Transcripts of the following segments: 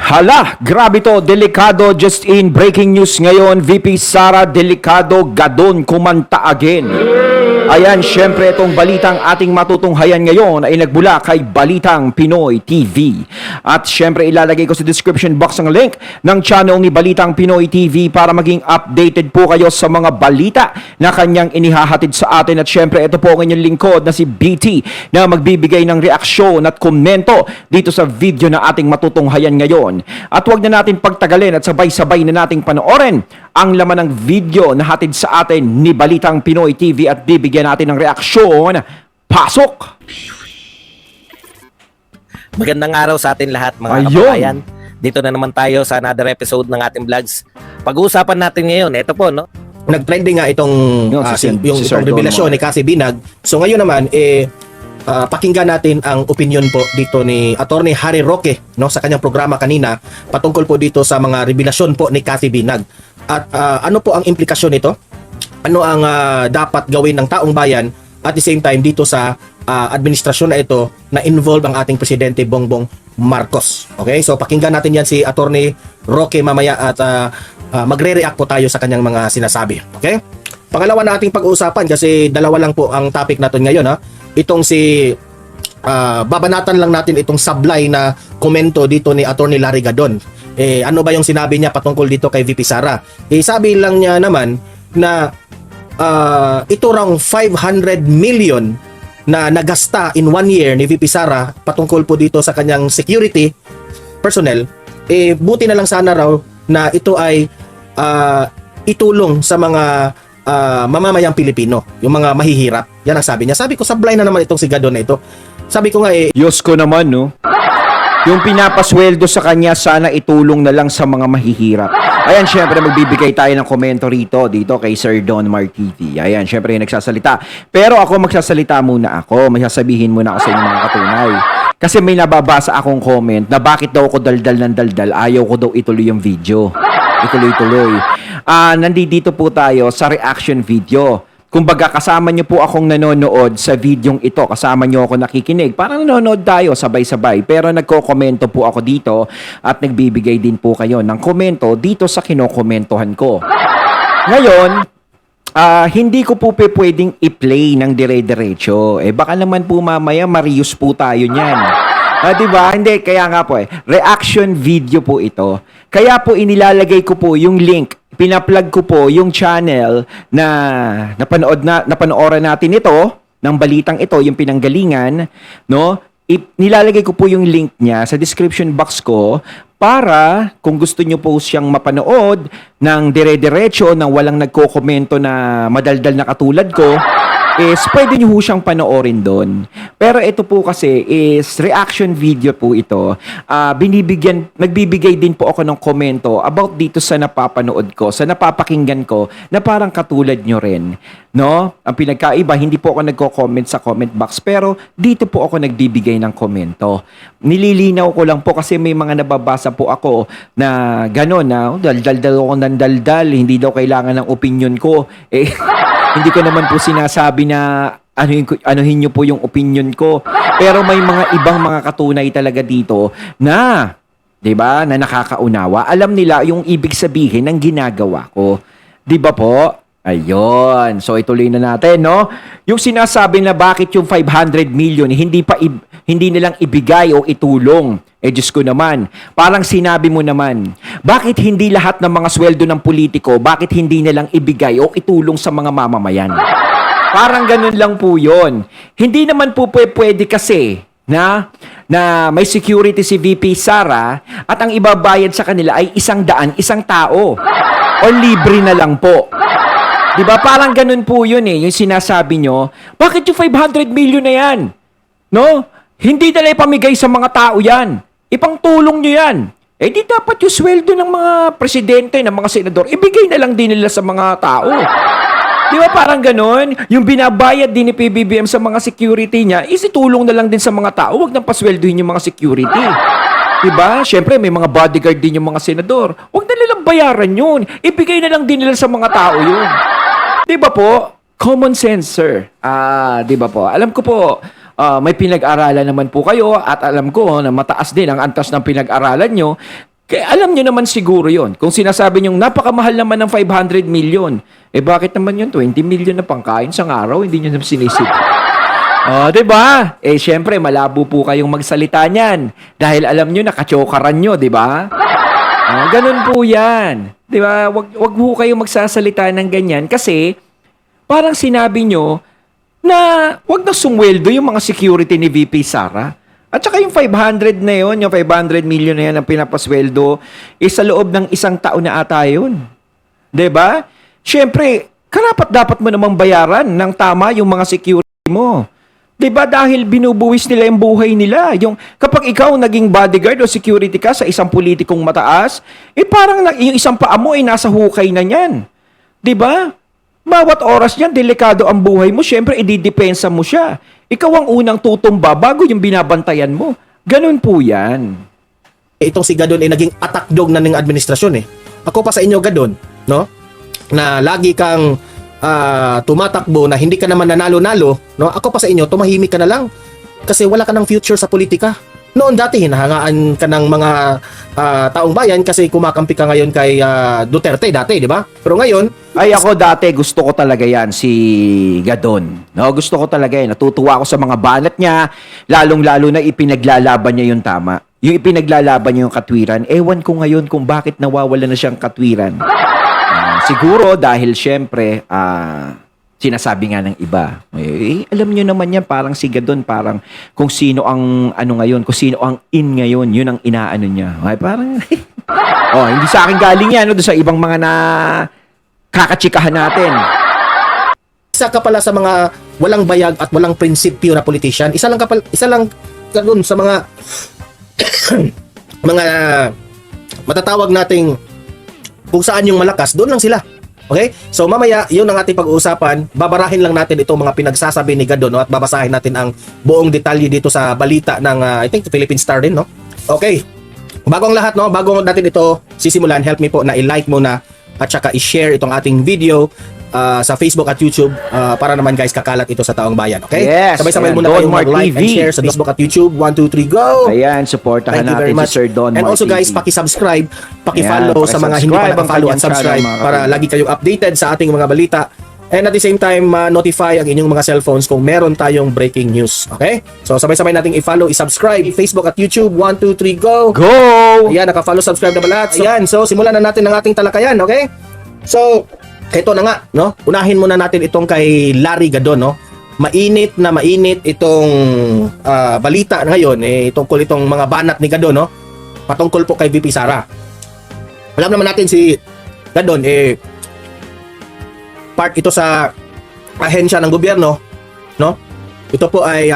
Hala, grabe to, delikado. Just in breaking news ngayon, VP Sara Delicado Gadon kumanta again. Ayan, syempre itong balitang ating matutunghayan ngayon ay nagbula kay Balitang Pinoy TV. At syempre ilalagay ko sa description box ang link ng channel ni Balitang Pinoy TV para maging updated po kayo sa mga balita na kanyang inihahatid sa atin. At syempre ito po ang inyong lingkod na si BT na magbibigay ng reaksyon at komento dito sa video na ating matutunghayan ngayon. At huwag na natin pagtagalin at sabay-sabay na nating panoorin ang laman ng video na hatid sa atin ni Balitang Pinoy TV at bibigyan natin ng reaksyon. Pasok! Magandang araw sa atin lahat mga Ayun. kababayan. Dito na naman tayo sa another episode ng ating vlogs. Pag-uusapan natin ngayon, ito po, no? Nag-trending nga itong si Sir itong revelasyon ni Cassie Binag. So ngayon naman pakinggan natin ang opinion po dito ni Attorney Harry Roque, no, sa kanyang programa kanina patungkol po dito sa mga revelasyon po ni Cassie Binag. At ano po ang implikasyon nito? Ano ang dapat gawin ng taong bayan at the same time dito sa administrasyon na ito na involved ang ating presidente Bongbong Marcos. Okay? So pakinggan natin yan si Attorney Roque mamaya at magre-react po tayo sa kanyang mga sinasabi. Okay? Pangalawa na ating pag-uusapan kasi dalawa lang po ang topic natin ngayon, ha. Itong si babanatan lang natin itong sablay na komento dito ni Attorney Larry Gadon. Ano ba yung sinabi niya patungkol dito kay VP Sara? Sabi lang niya naman na ito raw 500 million na nagasta in 1 year ni VP Sara patungkol po dito sa kanyang security personnel. Buti na lang sana raw na ito ay itulong sa mga mamamayang Pilipino, yung mga mahihirap. Yan ang sabi niya. Sabi ko, sablay na naman itong si Gadon na ito. Sabi ko nga Diyos ko naman, no? Yung pinapasweldo sa kanya, sana itulong na lang sa mga mahihirap. Ayan, syempre magbibigay tayo ng komento rito dito kay Sir Don Martiti. Ayan, syempre yung nagsasalita. Pero ako magsasalita muna ako. May sasabihin muna ako sa inyo mga katunay. Kasi may nababasa akong comment na bakit daw ako daldal ng daldal, ayaw ko daw ituloy yung video. Ituloy-tuloy. Nandito po tayo sa reaction video. Kumbaga, kasama nyo po akong nanonood sa videong ito. Kasama nyo ako nakikinig. Parang nanonood tayo sabay-sabay. Pero nagko-komento po ako dito at nagbibigay din po kayo ng komento dito sa kinokomentohan ko. Ngayon, hindi ko po pwedeng i-play ng dire-diretso. Baka naman po mamaya marius po tayo niyan. Diba? Hindi, kaya nga po reaction video po ito. Kaya po inilalagay ko po yung link. Pinaplug ko po yung channel na napanooran natin ito, ng balitang ito, yung pinanggalingan, no? Nilalagay ko po yung link niya sa description box ko para kung gusto nyo po siyang mapanood ng dire-diretso nang walang nagko-komento na madaldal na katulad ko, is pwede nyo ho siyang panoorin doon. Pero ito po kasi is reaction video po ito. Nagbibigay din po ako ng komento about dito sa napapanood ko, sa napapakinggan ko, na parang katulad nyo rin. No? Ang pinagkaiba, hindi po ako nagko-comment sa comment box, pero dito po ako nagbibigay ng komento. Nililinaw ko lang po kasi may mga nababasa po ako na gano'n na, daldal ako ng daldal, hindi daw kailangan ng opinion ko. Hindi ko naman po sinasabi na anuhin nyo po yung opinion ko. Pero may mga ibang mga katunay talaga dito na, 'di ba, na nakakaunawa. Alam nila yung ibig sabihin ng ginagawa ko. 'Di ba po? Ayun. So ituloy na natin, no? Yung sinasabi na bakit yung 500 million hindi nilang ibigay o itulong. Diyos ko naman. Parang sinabi mo naman, bakit hindi lahat ng mga sweldo ng politiko, bakit hindi nilang ibigay o itulong sa mga mamamayan? Parang ganun lang po yun. Hindi naman po pwede kasi na may security si VP Sara at ang ibabayad sa kanila ay 100, isang tao. O libre na lang po. Diba? Parang ganun po yun yung sinasabi nyo. Bakit yung 500 million na yan? No? Hindi nila ipamigay sa mga tao yan. Ipangtulong nyo yan. Di dapat yung sweldo ng mga presidente, ng mga senador, ibigay na lang din nila sa mga tao. Di ba parang ganon? Yung binabayad din ni PBBM sa mga security niya, isitulong na lang din sa mga tao. Huwag nang pasweldohin yung mga security. Di ba? Siyempre, may mga bodyguard din yung mga senador. Huwag na nilang bayaran yun. Ibigay na lang din nila sa mga tao yun. Di ba po? Common sense, sir. Di ba po? Alam ko po, may pinag-aralan naman po kayo at alam ko na mataas din ang antas ng pinag-aralan nyo. Kaya alam nyo naman siguro yon. Kung sinasabi nyo, napakamahal naman ng 500 million. Eh bakit naman yun? 20 million na pangkain sa araw, hindi nyo naman sinisip. Diba? Eh syempre, malabo po kayong magsalita niyan. Dahil alam nyo, nakachokaran nyo, diba? Ganun po yan. Diba? Wag po kayong magsasalita ng ganyan kasi parang sinabi nyo na wag na sumweldo yung mga security ni VP Sara. At saka yung 500 na yun, yung 500 million na yan ang pinapasweldo, sa loob ng isang taon na ata yun. 'Di ba? Siyempre, dapat mo namang bayaran ng tama yung mga security mo. 'Di ba? Dahil binubuwis nila yung buhay nila. Yung kapag ikaw naging bodyguard o security ka sa isang politikong mataas, parang yung isang paa mo nasa hukay na niyan. 'Di ba? Bawat oras niyan, delikado ang buhay mo. Siyempre, ididepensa mo siya. Ikaw ang unang tutumba bago yung binabantayan mo. Ganun po yan. Itong si Gadon ay naging attack dog na ng administrasyon eh. Ako pa sa inyo Gadon, no? Na lagi kang tumatakbo na hindi ka naman nanalo-nalo, no? Ako pa sa inyo, tumahimik ka na lang. Kasi wala ka ng future sa politika. Noon dati, hinahangaan ka ng mga taong bayan kasi kumakampi ka ngayon kay Duterte dati, di ba? Pero ngayon, Ay ako dati, gusto ko talaga yan, si Gadon. No, gusto ko talaga yan. Natutuwa ako sa mga banat niya, lalong-lalo na ipinaglalaban niya yung tama. Yung ipinaglalaban niya yung katwiran. Ewan ko ngayon kung bakit nawawala na siyang katwiran. Siguro dahil syempre, sinasabi nga ng iba. Alam niyo naman yan, parang si Gadon, parang kung sino ang ano ngayon, kung sino ang in ngayon, yun ang inaano niya. Ay, parang, hindi sa akin galing yan, doon sa ibang mga na kakachikahan natin. isa ka pala sa mga walang bayag at walang prinsipyo na politician. Isa lang ka dun sa mga mga matatawag nating kung saan yung malakas, doon lang sila. Okay? So mamaya, yun ang ating pag-uusapan. Babarahin lang natin itong mga pinagsasabi ni Gadon, no? At babasahin natin ang buong detalye dito sa balita ng I think Philippine Star din, no? Okay. Bago ang lahat, no? Bago natin ito sisimulan, help me po na i-like muna at saka i-share itong ating video sa Facebook at YouTube para naman guys kakalat ito sa taong bayan. Okay? Yes. Sabay-sabay Ayan, muna Don kayong Mark mag-like and TV. share sa Facebook at YouTube. 1, 2, 3, go! Ayan, supportahan Thank you very natin much. si Sir Don And also Mark guys, TV. paki-subscribe, paki-follow Ayan, sa mga hindi pa paki-subscribe ang naka-follow at kanyang subscribe channel, mga para kapatid. lagi kayong updated sa ating mga balita. And at the same time, notify ang inyong mga cellphones kung meron tayong breaking news. Okay? So sabay-sabay nating i-follow, i-subscribe, Facebook at YouTube. 1, 2, 3, go! Go! Ayan, naka-follow, subscribe na ba lahat? So, ayan, so simulan na natin ang ating talakayan, okay? So, ito na nga, no? Unahin muna natin itong kay Larry Gadon, no? Mainit itong balita ngayon, tungkol itong mga banat ni Gadon, no? Patungkol po kay VP Sara. Alam naman natin si Gadon, part ito sa ahensya ng gobyerno, no? Ito po ay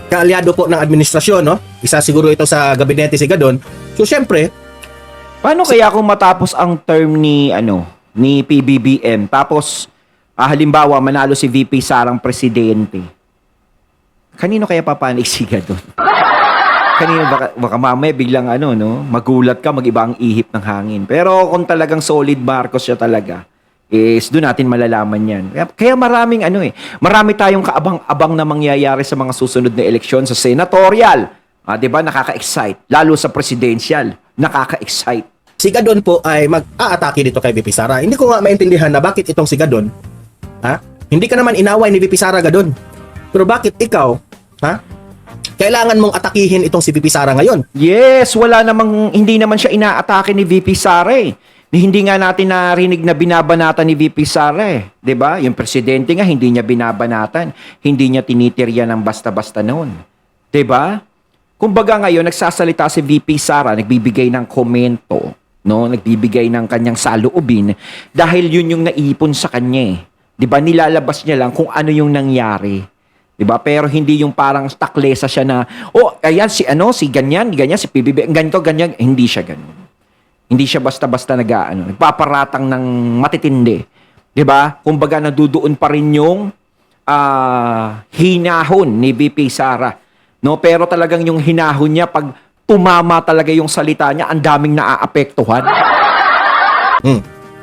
kaalyado po ng administrasyon, no? Isa siguro ito sa gabinete si Gadon. So, syempre, Paano kaya kung matapos ang term ni PBBM, tapos halimbawa manalo si VP Sarang presidente, kanino kaya papanik si Gadon? Kanino baka mamaya biglang magulat ka, mag-iba ang ihip ng hangin. Pero kung talagang solid Marcos siya talaga, is doon natin malalaman yan. Kaya marami tayong kaabang-abang na mangyayari sa mga susunod na eleksyon sa senatorial. 'Di ba? Nakaka-excite. Lalo sa presidential, nakaka-excite. si Gadon po ay mag-aatake dito kay VP Sara. Hindi ko nga maintindihan na bakit itong si Gadon, hindi ka naman inaway ni VP Sara Gadon. Pero bakit ikaw, kailangan mong atakihin itong si VP Sara ngayon? Yes, hindi naman siya inaatake ni VP Sara eh. Hindi nga natin narinig na binabanatan ni VP Sara eh. 'Di ba? Yung presidente nga hindi niya binabanatan, hindi niya tinitirya ng basta-basta noon. 'Di ba? Kumbaga ngayon nagsasalita si VP Sara, nagbibigay ng komento, no? Nagbibigay ng kanyang saloobin dahil yun yung naipon sa kanya eh. 'Di ba? Nilalabas niya lang kung ano yung nangyari. 'Di ba? Pero hindi yung parang taklesa siya na, ayan si ganyan, si PBB, ganito, ganyan, hindi siya ganun. Hindi siya basta-basta nagpaparatang ng matitindi. 'Di ba? Kumbaga nadudoon pa rin yung hinahon ni VP Sara. No, pero talagang yung hinahon niya pag tumama talaga yung salita niya, ang daming naaapektuhan.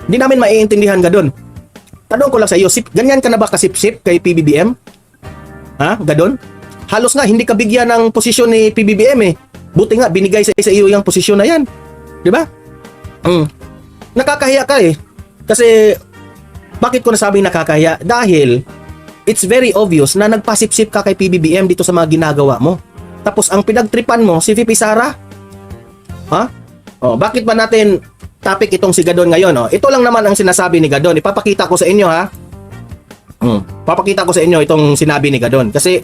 Hindi namin maiintindihan Gadon. Tanong ko lang sa iyo, ganyan ka na ba kasipsip kay PBBM? Gadon? Halos nga hindi ka bigyan ng posisyon ni PBBM eh. Buti nga binigay sa iyo yung posisyon na yan. Di ba? Nakakahiya ka eh. Kasi, bakit ko nasabing nakakahiya? Dahil, it's very obvious na nagpasipsip ka kay PBBM dito sa mga ginagawa mo. Tapos, ang pinagtripan mo, si VP Sara? Ha? Oh, bakit ba natin topic itong si Gadon ngayon? Oh? Ito lang naman ang sinasabi ni Gadon. Ipapakita ko sa inyo, ha? Papakita ko sa inyo itong sinabi ni Gadon. Kasi,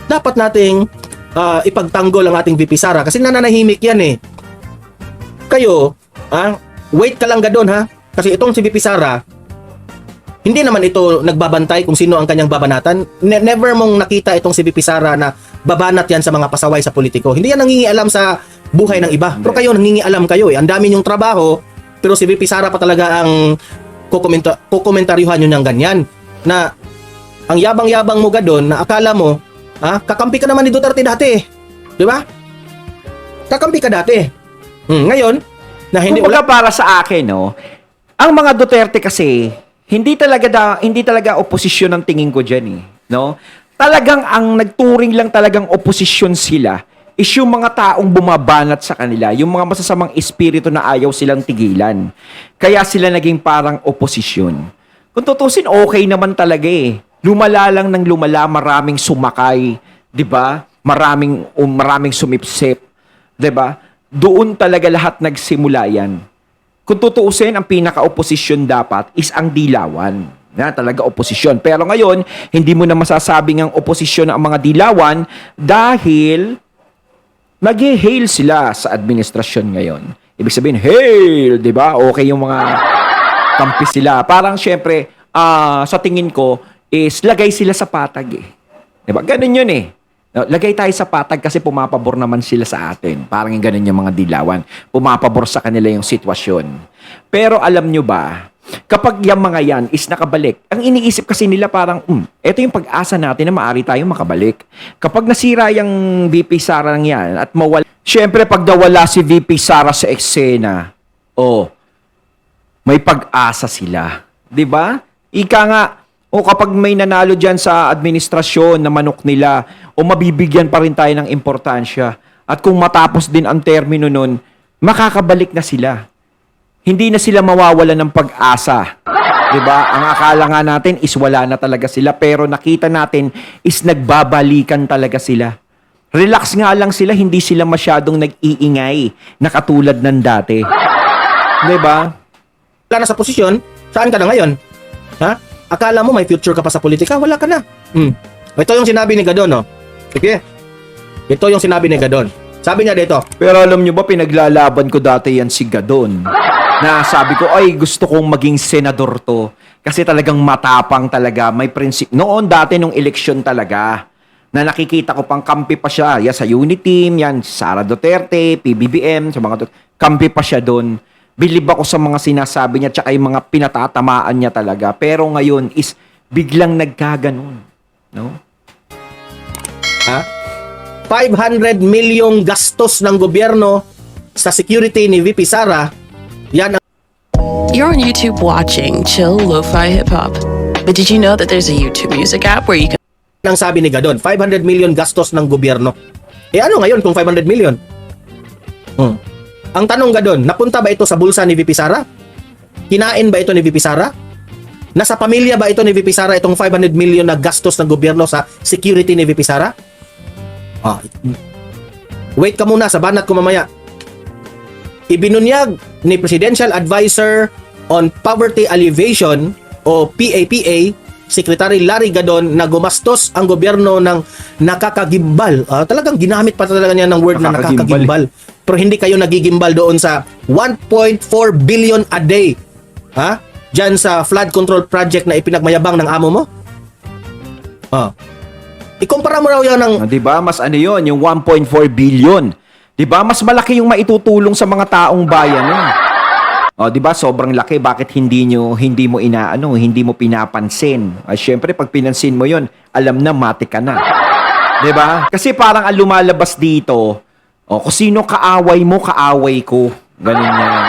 dapat nating ipagtanggol ang ating VP Sara. Kasi nananahimik yan eh. Kayo, wait ka lang Gadon, ha? Kasi itong si VP Sara, hindi naman ito nagbabantay kung sino ang kanyang babanatan. Never mong nakita itong si VP Sara na babanat yan sa mga pasaway sa politiko. Hindi yan nangingialam sa buhay ng iba. Pero kayo, nangingialam kayo eh. Ang dami nyong trabaho, pero si VP Sara pa talaga ang kukomentaryuhan nyo ng ganyan. Na ang yabang-yabang mo Gadon, na akala mo, kakampi ka naman ni Duterte dati. Di ba? Kakampi ka dati. Ngayon, na hindi Kumbaga para sa akin, no, ang mga Duterte kasi, hindi talaga oposisyon ang tingin ko diyan eh, no? Talagang ang nagturing lang talagang oposisyon sila is yung mga taong bumabanat sa kanila, yung mga masasamang espiritu na ayaw silang tigilan. Kaya sila naging parang oposisyon. Kung tutusin, okay naman talaga eh. Lumala lang ng lumala, maraming sumakay, 'di ba? Maraming sumipsip, 'di ba? Doon talaga lahat nagsimula yan. Kung tutuusin, ang pinaka-oposisyon dapat is ang dilawan. Na talaga oposisyon. Pero ngayon, hindi mo na masasabing ang oposisyon ang mga dilawan dahil nag-hail sila sa administrasyon ngayon. Ibig sabihin, hail, 'di ba? Okay yung mga kampi sila. Parang syempre, sa tingin ko is lagay sila sa patag eh. 'Di ba? Ganun 'yun eh. Lagay tayo sa patag kasi pumapabor naman sila sa atin. Parang yung ganun yung mga dilawan. Pumapabor sa kanila yung sitwasyon. Pero alam nyo ba, kapag yung mga yan is nakabalik, ang iniisip kasi nila parang, eto yung pag-asa natin na maaari tayong makabalik. Kapag nasira yung VP Sara ng yan at mawala, syempre pag nawala si VP Sara sa eksena, may pag-asa sila. 'Di ba? Ika nga, kapag may nanalo dyan sa administrasyon na manok nila, mabibigyan pa rin tayo ng importansya. At kung matapos din ang termino nun, makakabalik na sila. Hindi na sila mawawala ng pag-asa. 'Di ba? Ang akala nga natin is wala na talaga sila, pero nakita natin is nagbabalikan talaga sila. Relax nga lang sila, hindi sila masyadong nag-iingay na katulad ng dati. 'Di ba? wala na sa posisyon, saan ka na ngayon? Ha? Akala mo may future ka pa sa politika? Wala ka na. Ito yung sinabi ni Gadon, no? Sige. Ito yung sinabi ni Gadon. Sabi niya dito. Pero alam nyo ba, pinaglalaban ko dati yan si Gadon. Na sabi ko, ay gusto kong maging senador to. Kasi talagang matapang talaga. May prinsip. Noon dati nung eleksyon talaga, na nakikita ko pang kampi pa siya. Yan sa unit team, yan Sara Duterte, PBBM, sa mga kampi pa siya doon. Bilib ako sa mga sinasabi niya tsaka yung mga pinatatamaan niya talaga. Pero ngayon is biglang nagkaganon. No? Ha? 500 milyong gastos ng gobyerno sa security ni VP Sara. Yan ang You're on YouTube watching chill lo-fi hip-hop. But did you know that there's a YouTube music app where you can sabi ni Gadon. 500 million gastos ng gobyerno. Eh ano ngayon kung 500 million? Ang tanong Gadon, napunta ba ito sa bulsa ni VP Sara? Kinain ba ito ni VP Sara? Nasa pamilya ba ito ni VP Sara itong 500 million na gastos ng gobyerno sa security ni VP Sara? Wait ka muna, sa banat ko mamaya. Ibinunyag ni Presidential Advisor on Poverty Alleviation o PAPA, Secretary Larry Gadon, na gumastos ang gobyerno ng nakakagimbal. Talagang ginamit pa talaga niya ng word na nakakagimbal. Pero hindi kayo nagigimbal doon sa 1.4 billion a day. Ha? Diyan sa flood control project na ipinagmayabang ng amo mo? Ikumpara mo raw yan ng... Diba? Mas ano yun, yung 1.4 billion. Diba? Mas malaki yung maitutulong sa mga taong bayan yun. Diba? Sobrang laki. Bakit hindi mo hindi mo pinapansin? Syempre, pag pinansin mo yun, alam na, mati ka na. Diba? Kasi parang ang lumalabas dito, kung sino kaaway mo, kaaway ko. Ganun yan.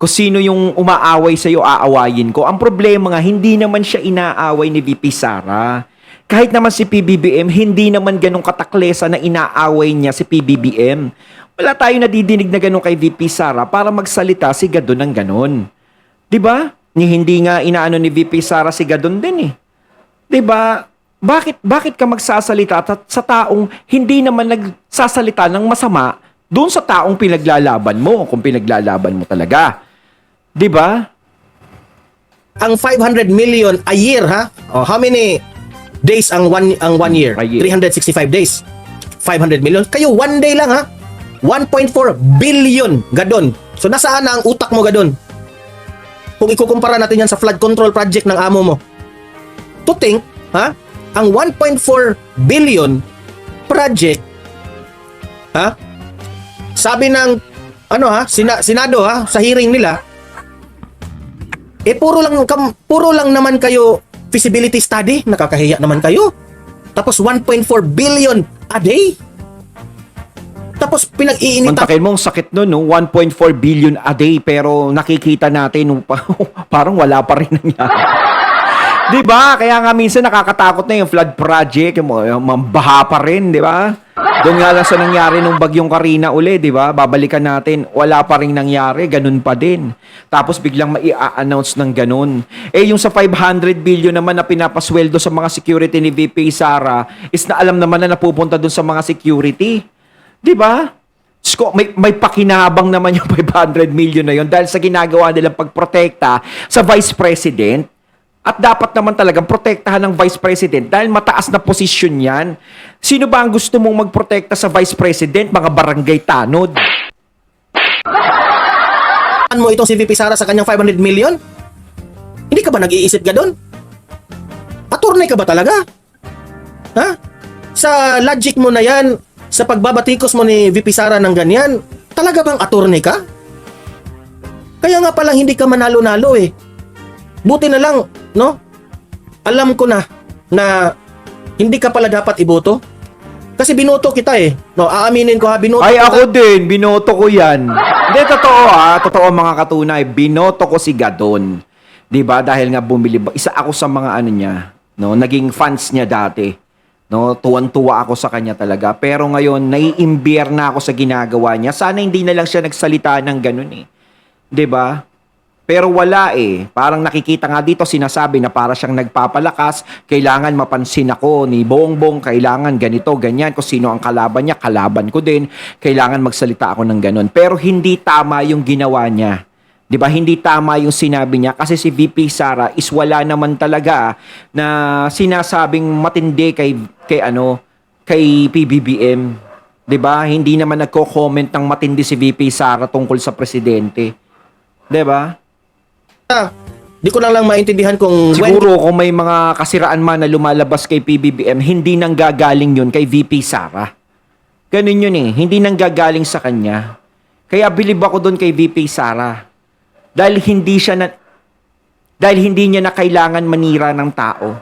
Kung sino yung umaaway sa'yo, aawayin ko. Ang problema nga, hindi naman siya inaaway ni VP Sara. Kahit naman si PBBM, hindi naman ganong kataklesa na inaaway niya si PBBM. Wala tayong nadidinig na ganun kay VP Sara para magsalita si Gadon ng ganun. 'Di ba? Hindi nga inaano ni VP Sara si Gadon din eh. 'Di ba? Bakit ka magsasalita sa taong hindi naman nagsasalita ng masama doon sa taong pinaglalaban mo kung pinaglalaban mo talaga? 'Di ba? Ang 500 million a year, ha? Oh, how many days ang one year? A year. 365 days. 500 million. Kayo, one day lang, ha? 1.4 billion, Gadon. So, nasaan na ang utak mo, Gadon? Kung ikukumpara natin yan sa flood control project ng amo mo. To think, ha? Ang 1.4 billion project, ha? Sabi ng, Senado, ha? Sa hearing nila, puro lang naman kayo feasibility study. Nakakahiya naman kayo. Tapos 1.4 billion a day. Tapos pinag-iinitan. Kontakin mo, ang sakit nun, no? 1.4 billion a day, pero nakikita natin, parang wala pa rin nangyari. Di ba? Kaya nga minsan nakakatakot na yung flood project, yung mambaha pa rin, di ba? Doon nga lang sa nangyari nung bagyong Karina uli, di ba? Babalikan natin, wala pa rin nangyari, ganun pa din. Tapos biglang mai-announce ng ganun. Yung sa 500 billion naman na pinapasweldo sa mga security ni VP Sara, is na alam naman na napupunta doon sa mga security. Di ba? May pakinabang naman yung 500 million na yun dahil sa ginagawa nilang pagprotekta sa Vice President. At dapat naman talagang protektahan ng Vice President dahil mataas na posisyon yan. Sino ba ang gusto mong magprotekta sa Vice President? Mga barangay tanod. Ano mo itong si VP Sara sa kanyang 500 million? Hindi ka ba nag-iisip, Gadon? Attorney ka ba talaga? Ha? Sa logic mo na yan, sa pagbabatikos mo ni VP Sara ng ganyan, talaga bang attorney ka? Kaya nga palang hindi ka manalo-nalo eh. Buti na lang, no? Alam ko na hindi ka pala dapat iboto. Kasi binoto kita eh. No, aaminin ko ha, binoto Ay, kita. ako din. Binoto ko yan. Hindi, totoo ha. Totoo mga katunay. Binoto ko si Gadon. Diba? Dahil nga bumili. Isa ako sa mga ano niya. No? Naging fans niya dati. No? Tuwan-tuwa ako sa kanya talaga. Pero ngayon, naiimbyer na ako sa ginagawa niya. Sana hindi na lang siya nagsalita ng ganun eh. Diba? Pero wala eh. Parang nakikita nga dito, sinasabi na para siyang nagpapalakas, kailangan mapansin ako ni Bongbong, kailangan ganito, ganyan. Kung sino ang kalaban niya, kalaban ko din. Kailangan magsalita ako ng ganun. Pero hindi tama yung ginawa niya. 'Di ba? Hindi tama yung sinabi niya kasi si VP Sara is wala naman talaga na sinasabing matindi kay PBBM. 'Di ba? Hindi naman nagko-comment ng matindi si VP Sara tungkol sa presidente. 'Di ba? Di ko na lang maintindihan kung Siguro kung may mga kasiraan man na lumalabas kay PBBM, hindi nang gagaling yun kay VP Sara. Ganun yun eh. Hindi nang gagaling sa kanya. Kaya bilib ako doon kay VP Sara. Dahil hindi niya na kailangan manira ng tao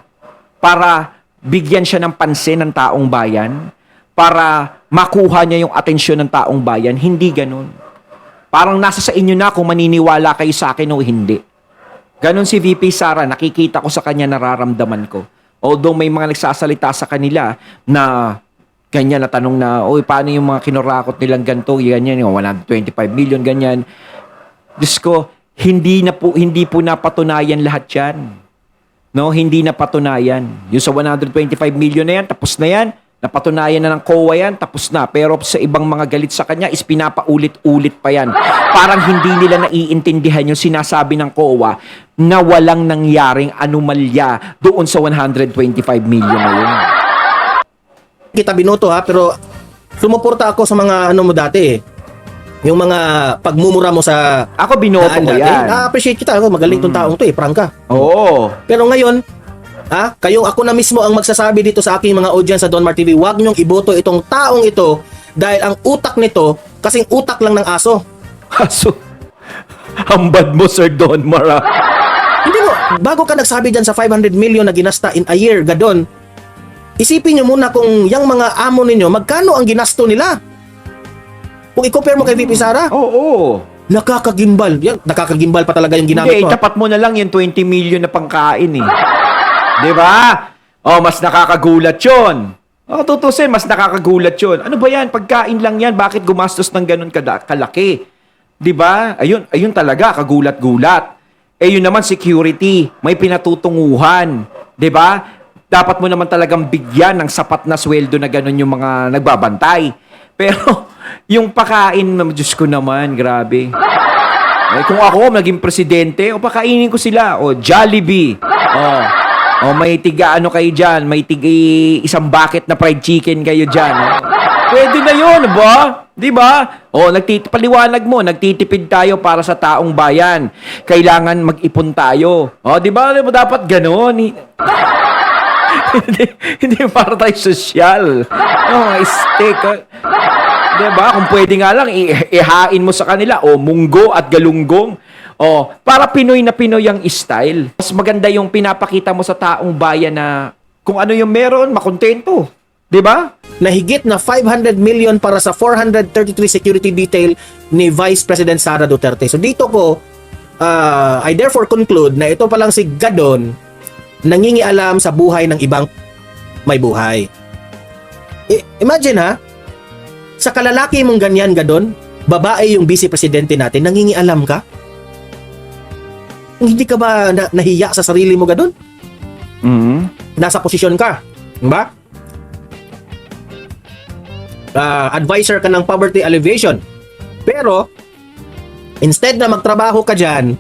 para bigyan siya ng pansin ng taong bayan, para makuha niya yung atensyon ng taong bayan. Hindi ganun. Parang nasa sa inyo na kung maniniwala kayo sa akin o hindi. Ganon si VP Sara, nakikita ko sa kanya, nararamdaman ko. Although may mga nagsasalita sa kanila na ganyan na tanong na, oy, paano yung mga kinurakot nilang ganito, ganyan, yung 125 million, ganyan. Diyos ko, hindi po napatunayan lahat yan. No, hindi napatunayan. Yung sa 125 million na yan, tapos na yan. Napatunayan na ng COA yan, tapos na. Pero sa ibang mga galit sa kanya is pinapaulit-ulit pa yan. Parang hindi nila naiintindihan yung sinasabi ng COA na walang nangyaring anomalya doon sa 125 million na yun. kita binoto ha, pero sumuporta ako sa mga ano mo dati eh. Yung mga pagmumura mo sa Ako binoto ko yan. Na-appreciate kita. Magaling tong taong to eh, prangka. Oo. Pero ngayon, kayong ako na mismo ang magsasabi dito sa aking mga audience sa Don Mar TV, huwag niyong iboto itong taong ito dahil ang utak nito, kasing utak lang ng aso. Aso. Hambad mo, Sir Don Mar. Hindi mo, bago ka nagsabi dyan sa 500 million na ginasta in a year, Gadon, isipin niyo muna kung yung mga amo ninyo, magkano ang ginasto nila? Kung i-compare mo kay VP Sara, Oo. nakakagimbal. Yan, nakakagimbal pa talaga yung ginamit Hindi, mo. tapat mo na lang yung 20 million na pangkain eh. Di ba? Oh, mas nakakagulat yun. Tutusin, mas nakakagulat yun. Ano ba yan? Pagkain lang yan. Bakit gumastos ng ganun kalaki? Di ba? Ayun talaga, kagulat-gulat. Yun naman, security. May pinatutunguhan. Di ba? Dapat mo naman talagang bigyan ng sapat na sweldo na ganun yung mga nagbabantay. Pero, yung pakain, Diyos ko naman, grabe. Kung ako naging presidente, pakainin ko sila. Jollibee. May tiga ano kayo dyan, may isang bucket na fried chicken kayo dyan. Pwede na yun, ba? Di ba? Paliwanag mo, nagtitipid tayo para sa taong bayan. Kailangan mag-ipon tayo. Di ba? Dapat ganon. Hindi para tayo sosyal. Steak. Di ba? Kung pwede nga lang, ihain mo sa kanila. Munggo at galunggong. Para Pinoy na Pinoy ang style. Mas maganda yung pinapakita mo sa taong bayan na kung ano yung meron, makontento. 'Di ba? Na higit na 500 million para sa 433 security detail ni Vice President Sara Duterte. So dito ko, I therefore conclude na ito palang si Gadon nangingialam sa buhay ng ibang may buhay. Imagine ha, sa kalalaki mong ganyan, Gadon, babae yung vice presidente natin, nangingialam ka? Hindi ka ba nahiya sa sarili mo, Gadon? Nasa posisyon ka, diba? Advisor ka ng poverty alleviation. Pero, instead na magtrabaho ka dyan,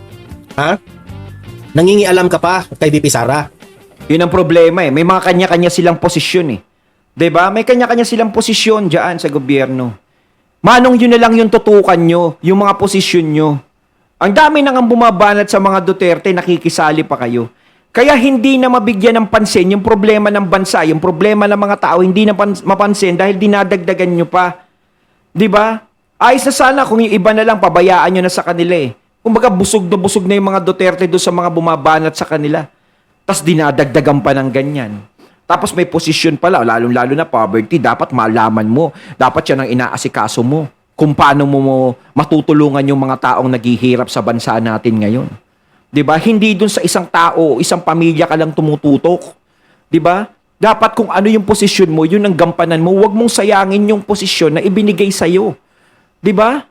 nangingialam ka pa kay VP Sara. Yun ang problema May mga kanya-kanya silang posisyon 'Di ba? May kanya-kanya silang posisyon diyan sa gobyerno. Manong yun na lang yung tutukan nyo, yung mga posisyon nyo. Ang dami nang bumabanat sa mga Duterte, nakikisali pa kayo. Kaya hindi na mabigyan ng pansin yung problema ng bansa, yung problema ng mga tao, hindi na mapansin dahil dinadagdagan nyo pa. 'Di ba? Ayos na sana kung yung iba na lang pabayaan nyo na sa kanila Kumbaga busog na yung mga Duterte doon sa mga bumabanat sa kanila. Tapos dinadagdagan pa ng ganyan. Tapos may posisyon pala, lalong-lalo na poverty, dapat malaman mo. Dapat yan ang inaasikaso mo. Kung paano mo matutulungan yung mga taong naghihirap sa bansa natin ngayon. 'Di ba? Hindi dun sa isang tao, isang pamilya ka lang tumututok. 'Di ba? Dapat kung ano yung posisyon mo, yun ang gampanan mo. Huwag mong sayangin yung posisyon na ibinigay sa'yo. 'Di ba?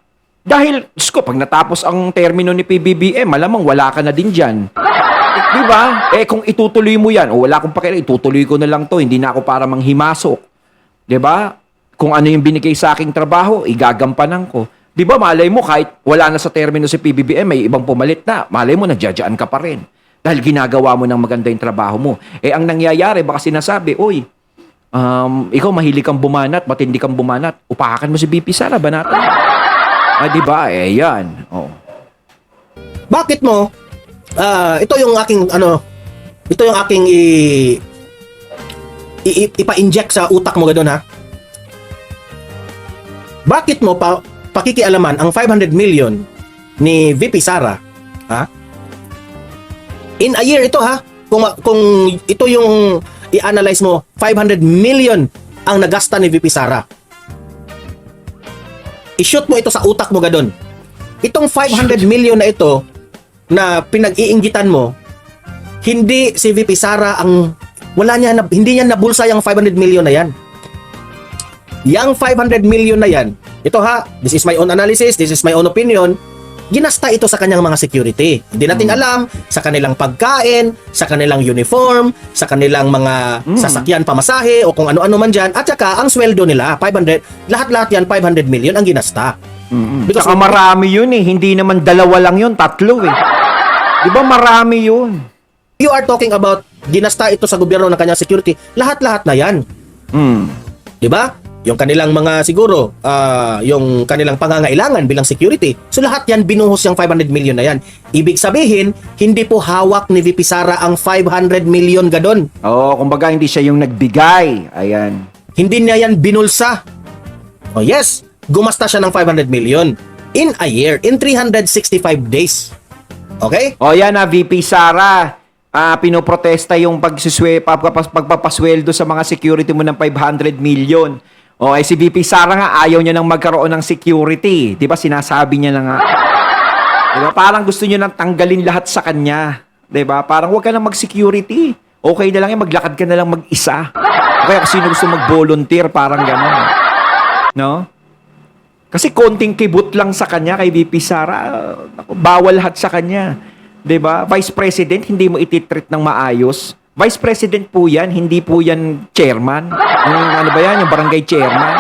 Dahil, Diyos ko, pag natapos ang termino ni PBBM, malamang wala ka na din dyan. 'Di ba? Kung itutuloy mo yan, wala akong pakialam, itutuloy ko na lang to, hindi na ako para manghimasok. 'Di ba? Kung ano yung binigay sa aking trabaho, igagampanan ko. 'Di ba, malay mo, kahit wala na sa termino si PBBM, may ibang pumalit na, malay mo, nadyadyaan ka pa rin. Dahil ginagawa mo ng maganda yung trabaho mo. Ang nangyayari, baka sinasabi, ikaw mahilig kang bumanat, matindi kang bumanat, upakan mo si VP Sara, banatan. 'Di ba? Yan. Bakit mo? Ito yung aking ipa-inject sa utak mo, Gadon, ha? Bakit mo pakikialaman ang 500 million ni VP Sara, ha? In a year ito, ha? Kung ito yung i-analyze mo, 500 million ang nagasta ni VP Sara. I-shoot mo ito sa utak mo, Gadon. Itong 500 million na ito na pinag-iinggitan mo, hindi si VP Sara ang hindi niya nabulsa yung 500 million na yan. Yang 500 million na yan, ito ha, this is my own analysis, this is my own opinion, ginasta ito sa kanyang mga security. Hindi natin alam sa kanilang pagkain, sa kanilang uniform, sa kanilang mga sasakyan pamasahe o kung ano-ano man dyan. At saka ang sweldo nila, 500, lahat-lahat yan 500 million ang ginasta. Saka marami yun hindi naman dalawa lang yun, tatlo 'Di ba marami yun? You are talking about ginasta ito sa gobyerno ng kanyang security, lahat-lahat na yan. 'Di ba? Yung kanilang mga siguro, yung kanilang pangangailangan bilang security. So lahat yan binuhos yung 500 million na yan. Ibig sabihin, hindi po hawak ni VP Sara ang 500 million, Gadon. Kumbaga hindi siya yung nagbigay. Ayan. Hindi niya yan binulsa. Yes, gumasta siya ng 500 million in a year, in 365 days. Okay? Yan na, VP Sara. Pinoprotesta yung pagpapasweldo sa mga security mo ng 500 million. Si VP Sara nga, ayaw niya nang magkaroon ng security. Di ba, sinasabi niya na nga. Di ba, parang gusto niya nang tanggalin lahat sa kanya. Di ba, parang huwag ka nang mag-security. Okay na lang maglakad ka na lang mag-isa. kaya kung sino gusto mag-volunteer, parang gano'n. No? Kasi konting kibot lang sa kanya kay VP Sara, naku, bawal lahat sa kanya. 'Di ba? Vice President, hindi mo ititreat ng maayos. Vice President po 'yan, hindi po 'yan chairman. Yung ano ba 'yan, yung barangay chairman.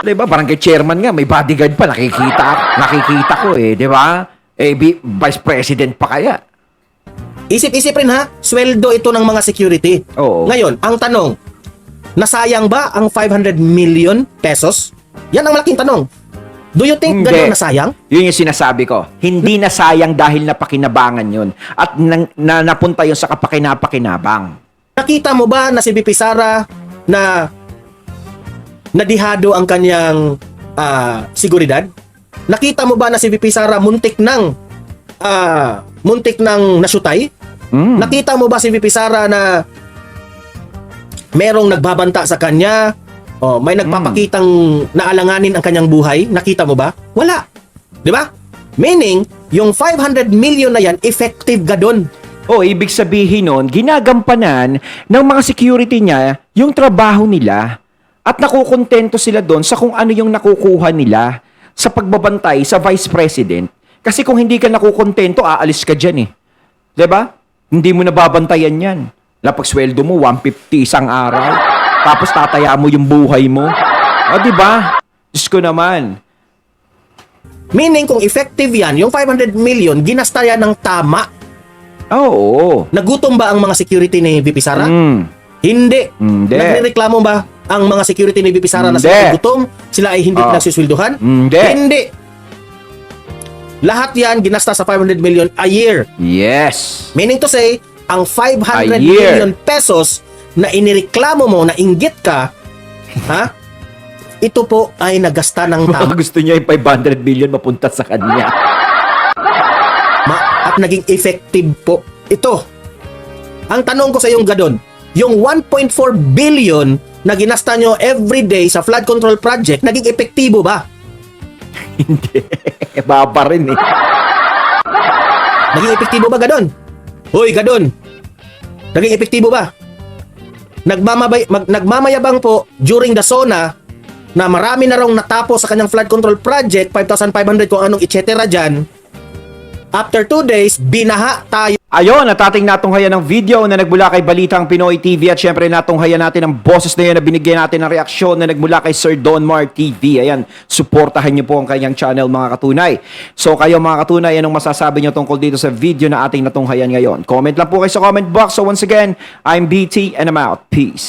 'Di ba? Barangay chairman nga, may bodyguard pa, nakikita ko eh, 'di ba? Vice President pa kaya. Isip-isip rin ha, sweldo ito ng mga security. Oo. Ngayon, ang tanong, nasayang ba ang 500 million pesos? Yan ang malaking tanong. Do you think Hindi. gano'n nasayang? Yun yung sinasabi ko. Hindi nasayang dahil napakinabangan yun. At napunta yun sa kapakinapakinabang. Nakita mo ba na si VP Sara na nadihado ang kanyang seguridad? Nakita mo ba na si VP Sara muntik nang nasyutay? Nakita mo ba si VP Sara na merong nagbabanta sa kanya? O may nagpapakitang naalanganin ang kanyang buhay? Nakita mo ba? Wala. 'Di ba? Meaning, yung 500 million na yan, effective ga doon. Ibig sabihin nun, ginagampanan ng mga security niya yung trabaho nila at nakukontento sila doon sa kung ano yung nakukuha nila sa pagbabantay sa Vice President. Kasi kung hindi ka nakukontento, aalis ka dyan eh. 'Di ba? Hindi mo nababantayan yan. Lapag sweldo mo, 150 isang araw. Tapos tataya mo yung buhay mo. Di ba? Diyos ko naman. Meaning, kung effective yan, yung 500 million, ginasta yan ng tama. Oo. Nagutom ba ang mga security ni VP Sara? Hindi. Hindi. Nagrereklamo ba ang mga security ni VP Sara na Hindi. sila ay gutom? Sila ay hindi nagsisweldohan? Hindi. Hindi. Lahat yan ginasta sa 500 million a year. Yes. Meaning to say, ang 500 A year. million pesos na inireklamo mo, na inggit ka, ha? Ito po ay nagasta ng Baka tama. gusto niya yung 500 million mapunta sa kanya. At naging effective po ito. Ang tanong ko sa iyong gadon, yung 1.4 billion na ginasta nyo everyday sa flood control project, naging epektibo ba? Hindi. Baba rin eh. Naging epektibo ba gadon? Hoy gadon, naging epektibo ba? Nagmamayabang po during the SONA na marami na raw natapos sa kanyang flood control project, 5,500 kung anong etc. dyan. After 2 days, binaha tayo. Ayun, at ating natunghayan ng video na nagmula kay Balitang Pinoy TV at syempre natunghayan natin ang boses na yan na binigyan natin ng reaksyon na nagmula kay Sir Donmar TV. Ayan, suportahan niyo po ang kanyang channel mga katunay. So kayo mga katunay, anong masasabi niyo tungkol dito sa video na ating natunghayan ngayon? Comment lang po kayo sa comment box. So once again, I'm BT and I'm out. Peace.